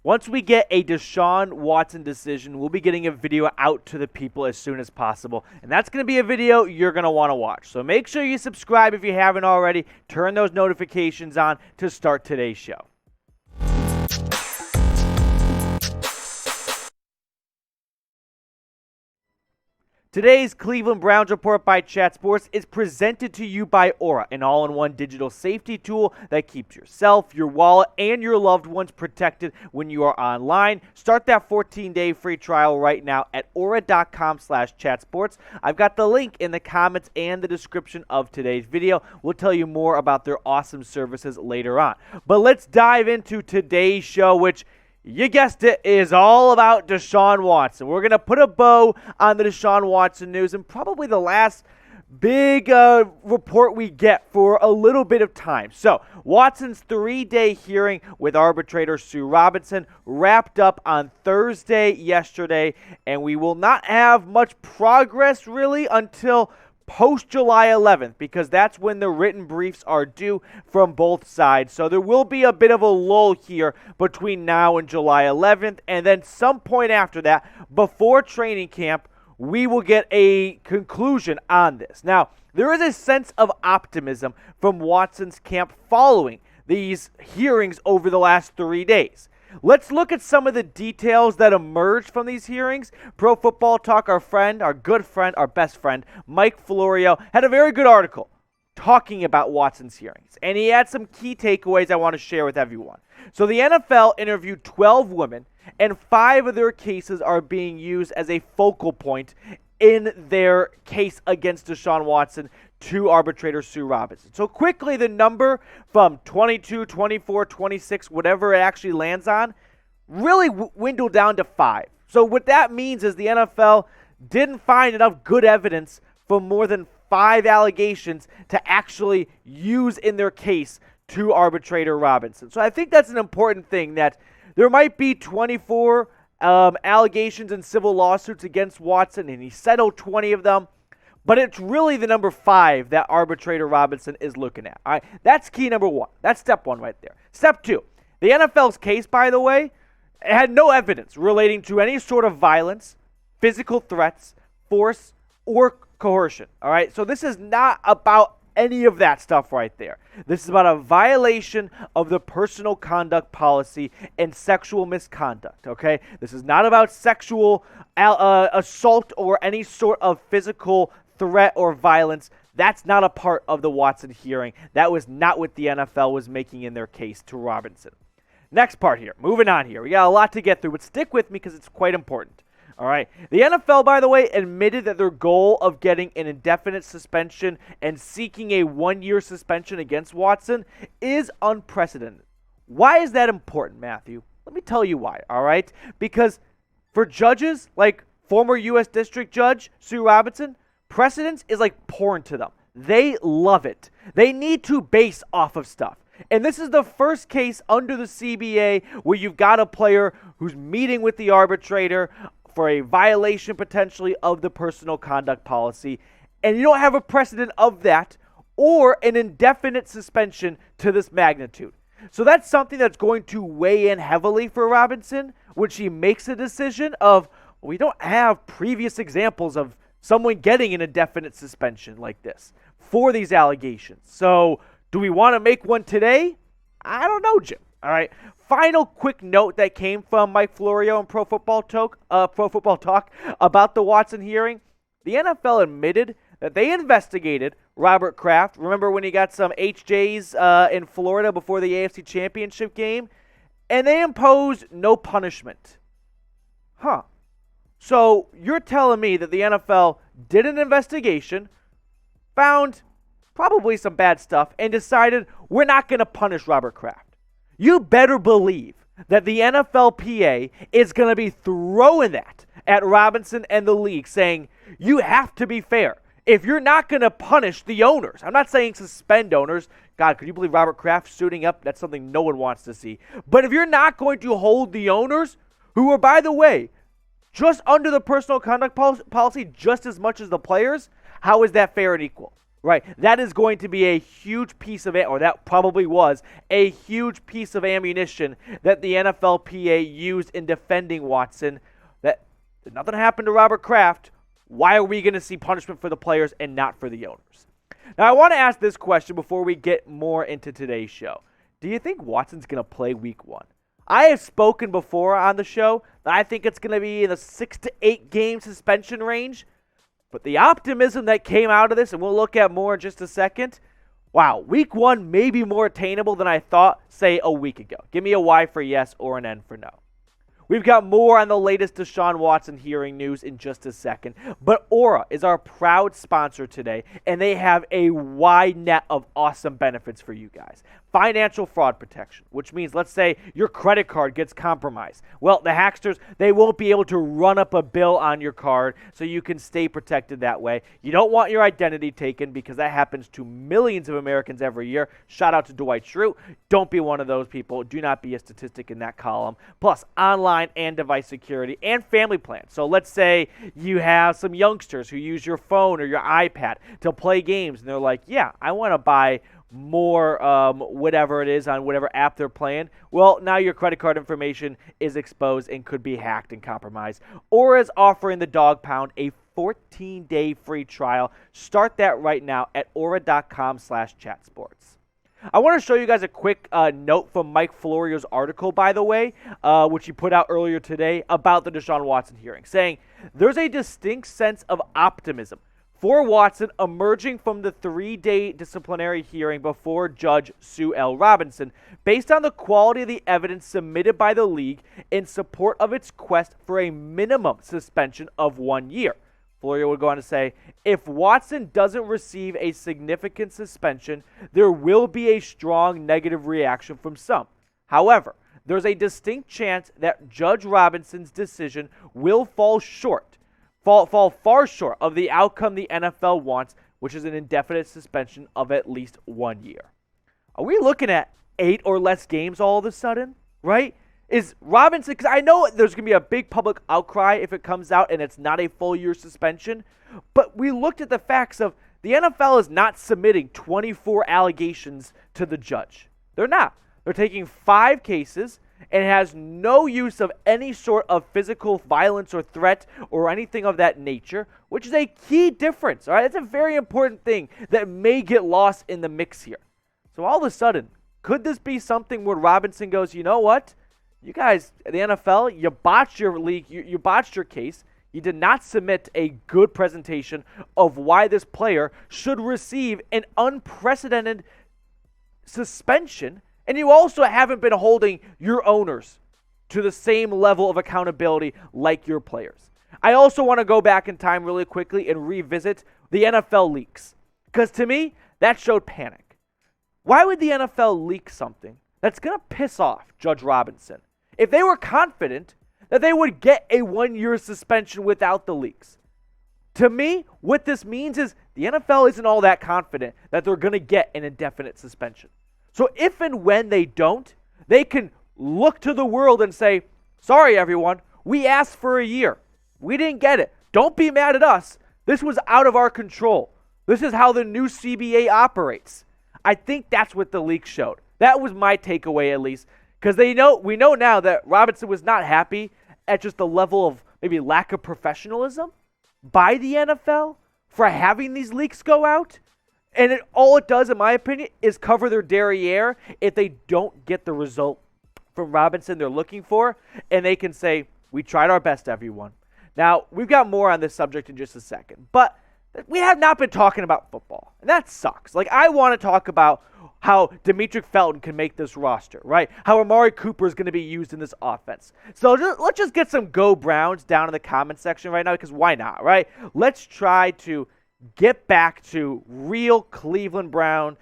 Once we get a Deshaun Watson decision, we'll be getting a video out to the people as soon as possible. And that's going to be a video you're going to want to watch. So make sure you subscribe if you haven't already. Turn those notifications on to start today's show. Today's Cleveland Browns Report by Chat Sports is presented to you by Aura, an all-in-one digital safety tool that keeps yourself, your wallet, and your loved ones protected when you are online. Start that 14-day free trial right now at aura.com/chatsports. I've got the link in the comments and the description of today's video. We'll tell you more about their awesome services later on. But let's dive into today's show, which, you guessed it, is all about Deshaun Watson. We're going to put a bow on the Deshaun Watson news and probably the last big report we get for a little bit of time. So, Watson's 3-day hearing with arbitrator Sue Robinson wrapped up on Thursday yesterday, and we will not have much progress really until post-July 11th, because that's when the written briefs are due from both sides. So there will be a bit of a lull here between now and July 11th, and then some point after that, before training camp, we will get a conclusion on this. Now, there is a sense of optimism from Watson's camp following these hearings over the last 3 days. Let's look at some of the details that emerged from these hearings. ProFootballTalk, our good friend, our best friend, Mike Florio, had a very good article talking about Watson's hearings. And he had some key takeaways I want to share with everyone. So the NFL interviewed 12 women, and 5 of their cases are being used as a focal point in their case against Deshaun Watson to arbitrator Sue Robinson. So quickly, the number from 22, 24, 26, whatever it actually lands on, really dwindled down to 5. So what that means is the NFL didn't find enough good evidence for more than 5 allegations to actually use in their case to arbitrator Robinson. So I think that's an important thing, that there might be 24 allegations and civil lawsuits against Watson, and he settled 20 of them. But it's really the number 5 that arbitrator Robinson is looking at. All right, that's key number 1. That's step 1 right there. Step 2, the NFL's case, by the way, had no evidence relating to any sort of violence, physical threats, force, or coercion. All right, so this is not about any of that stuff right there. This is about a violation of the personal conduct policy and sexual misconduct, okay? This is not about sexual assault or any sort of physical threat or violence. That's not a part of the Watson hearing. That was not what the NFL was making in their case to Robinson. Next part here. Moving on here. We got a lot to get through, but stick with me because it's quite important. All right. The NFL, by the way, admitted that their goal of getting an indefinite suspension and seeking a 1-year suspension against Watson is unprecedented. Why is that important, Matthew? Let me tell you why, all right? Because for judges like former U.S. District Judge Sue Robinson, precedence is like porn to them. They love it. They need to base off of stuff. And this is the first case under the CBA where you've got a player who's meeting with the arbitrator for a violation potentially of the personal conduct policy, and you don't have a precedent of that or an indefinite suspension to this magnitude. So that's something that's going to weigh in heavily for Robinson when she makes a decision of, we don't have previous examples of someone getting an indefinite suspension like this for these allegations. So do we want to make one today? I don't know, Jim. All right. Final quick note that came from Mike Florio and ProFootballTalk about the Watson hearing. The NFL admitted that they investigated Robert Kraft. Remember when he got some HJs in Florida before the AFC Championship game? And they imposed no punishment. Huh. So you're telling me that the NFL did an investigation, found probably some bad stuff, and decided we're not going to punish Robert Kraft. You better believe that the NFLPA is going to be throwing that at Robinson and the league, saying you have to be fair. If you're not going to punish the owners, I'm not saying suspend owners. God, could you believe Robert Kraft suiting up? That's something no one wants to see. But if you're not going to hold the owners, who are, by the way, just under the personal conduct policy just as much as the players, how is that fair and equal? Right, that is going to be a huge piece of it, or that probably was a huge piece of ammunition that the NFLPA used in defending Watson. That nothing happened to Robert Kraft. Why are we going to see punishment for the players and not for the owners? Now, I want to ask this question before we get more into today's show. Do you think Watson's going to play week 1? I have spoken before on the show that I think it's going to be in the 6 to 8 game suspension range. But the optimism that came out of this, and we'll look at more in just a second, wow, week 1 may be more attainable than I thought, say, a week ago. Give me a Y for yes or an N for no. We've got more on the latest Deshaun Watson hearing news in just a second. But Aura is our proud sponsor today, and they have a wide net of awesome benefits for you guys. Financial fraud protection, which means, let's say your credit card gets compromised. Well, the hacksters, they won't be able to run up a bill on your card, so you can stay protected that way. You don't want your identity taken because that happens to millions of Americans every year. Shout out to Dwight Schrute. Don't be one of those people. Do not be a statistic in that column. Plus, online and device security and family plans. So let's say you have some youngsters who use your phone or your iPad to play games, and they're like, yeah, I want to buy more whatever it is on whatever app they're playing. Well, now your credit card information is exposed and could be hacked and compromised. Aura is offering the Dog Pound a 14-day free trial. Start that right now at aura.com/chatsports. I want to show you guys a quick note from Mike Florio's article, by the way, which he put out earlier today about the Deshaun Watson hearing, saying there's a distinct sense of optimism for Watson emerging from the 3-day disciplinary hearing before Judge Sue L. Robinson, based on the quality of the evidence submitted by the league in support of its quest for a minimum suspension of 1 year. Florio would go on to say, if Watson doesn't receive a significant suspension, there will be a strong negative reaction from some. However, there's a distinct chance that Judge Robinson's decision will fall far short of the outcome the NFL wants, which is an indefinite suspension of at least 1 year. Are we looking at 8 or less games all of a sudden, right? Is Robinson, because I know there's going to be a big public outcry if it comes out and it's not a full year suspension, but we looked at the facts of the NFL is not submitting 24 allegations to the judge. They're not. They're taking 5 cases and has no use of any sort of physical violence or threat or anything of that nature, which is a key difference. All right, it's a very important thing that may get lost in the mix here. So all of a sudden, could this be something where Robinson goes, you know what? You guys, the NFL, you botched your league, you botched your case. You did not submit a good presentation of why this player should receive an unprecedented suspension, and you also haven't been holding your owners to the same level of accountability like your players. I also want to go back in time really quickly and revisit the NFL leaks, because to me, that showed panic. Why would the NFL leak something that's going to piss off Judge Robinson if they were confident that they would get a 1-year suspension without the leaks? To me, what this means is the NFL isn't all that confident that they're going to get an indefinite suspension. So if and when they don't, they can look to the world and say, sorry, everyone, we asked for a year. We didn't get it. Don't be mad at us. This was out of our control. This is how the new CBA operates. I think that's what the leak showed. That was my takeaway, at least, because we know now that Robinson was not happy at just the level of maybe lack of professionalism by the NFL for having these leaks go out. And all it does, in my opinion, is cover their derriere if they don't get the result from Robinson they're looking for. And they can say, we tried our best, everyone. Now, we've got more on this subject in just a second. But we have not been talking about football. And that sucks. Like, I want to talk about how Demetric Felton can make this roster, right? How Amari Cooper is going to be used in this offense. So let's just get some Go Browns down in the comment section right now, because why not, right? Let's try to get back to real Cleveland Brown,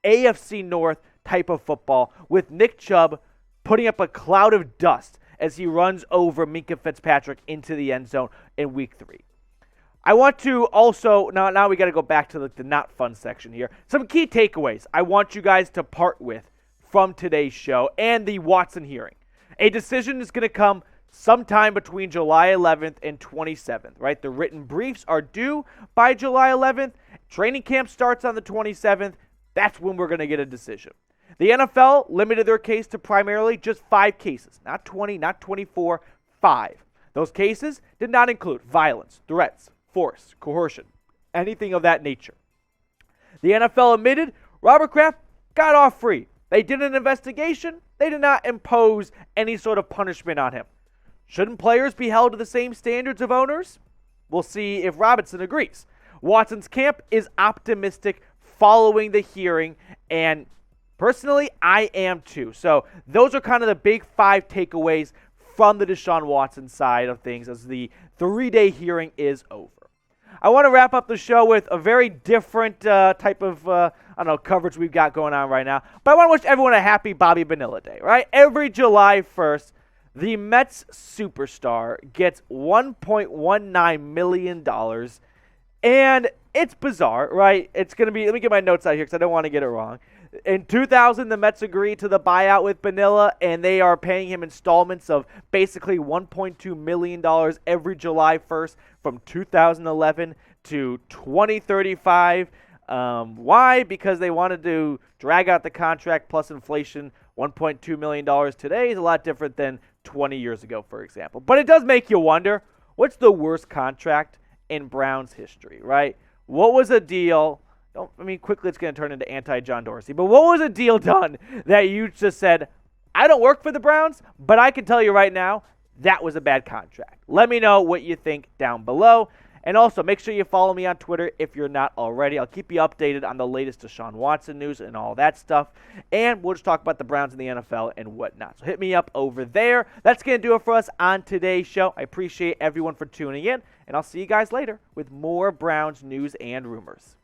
AFC North type of football with Nick Chubb putting up a cloud of dust as he runs over Minkah Fitzpatrick into the end zone in Week 3. I want to also, now we got to go back to the not fun section here. Some key takeaways I want you guys to part with from today's show and the Watson hearing. A decision is going to come sometime between July 11th and 27th, right? The written briefs are due by July 11th, Training camp starts on the 27th. That's when we're going to get a decision. The NFL limited their case to primarily just 5 cases. Not 20, not 24, 5. Those cases did not include violence, threats, force, coercion, anything of that nature. The NFL admitted Robert Kraft got off free. They did an investigation. They did not impose any sort of punishment on him. Shouldn't players be held to the same standards of owners? We'll see if Robinson agrees. Watson's camp is optimistic following the hearing, and personally, I am too. So those are kind of the big 5 takeaways from the Deshaun Watson side of things as the 3-day hearing is over. I want to wrap up the show with a very different type of, coverage we've got going on right now. But I want to wish everyone a happy Bobby Bonilla Day, right? Every July 1st, the Mets superstar gets $1.19 million. And it's bizarre, right? It's going to be, let me get my notes out here because I don't want to get it wrong. In 2000, the Mets agreed to the buyout with Bonilla, and they are paying him installments of basically $1.2 million every July 1st from 2011 to 2035. Why? Because they wanted to drag out the contract plus inflation. $1.2 million today is a lot different than 20 years ago, for example. But it does make you wonder, what's the worst contract in Browns history, right? What was a deal? Quickly it's going to turn into anti-John Dorsey. But what was a deal done that you just said, I don't work for the Browns, but I can tell you right now, that was a bad contract. Let me know what you think down below. And also, make sure you follow me on Twitter if you're not already. I'll keep you updated on the latest Deshaun Watson news and all that stuff. And we'll just talk about the Browns in the NFL and whatnot. So hit me up over there. That's going to do it for us on today's show. I appreciate everyone for tuning in. And I'll see you guys later with more Browns news and rumors.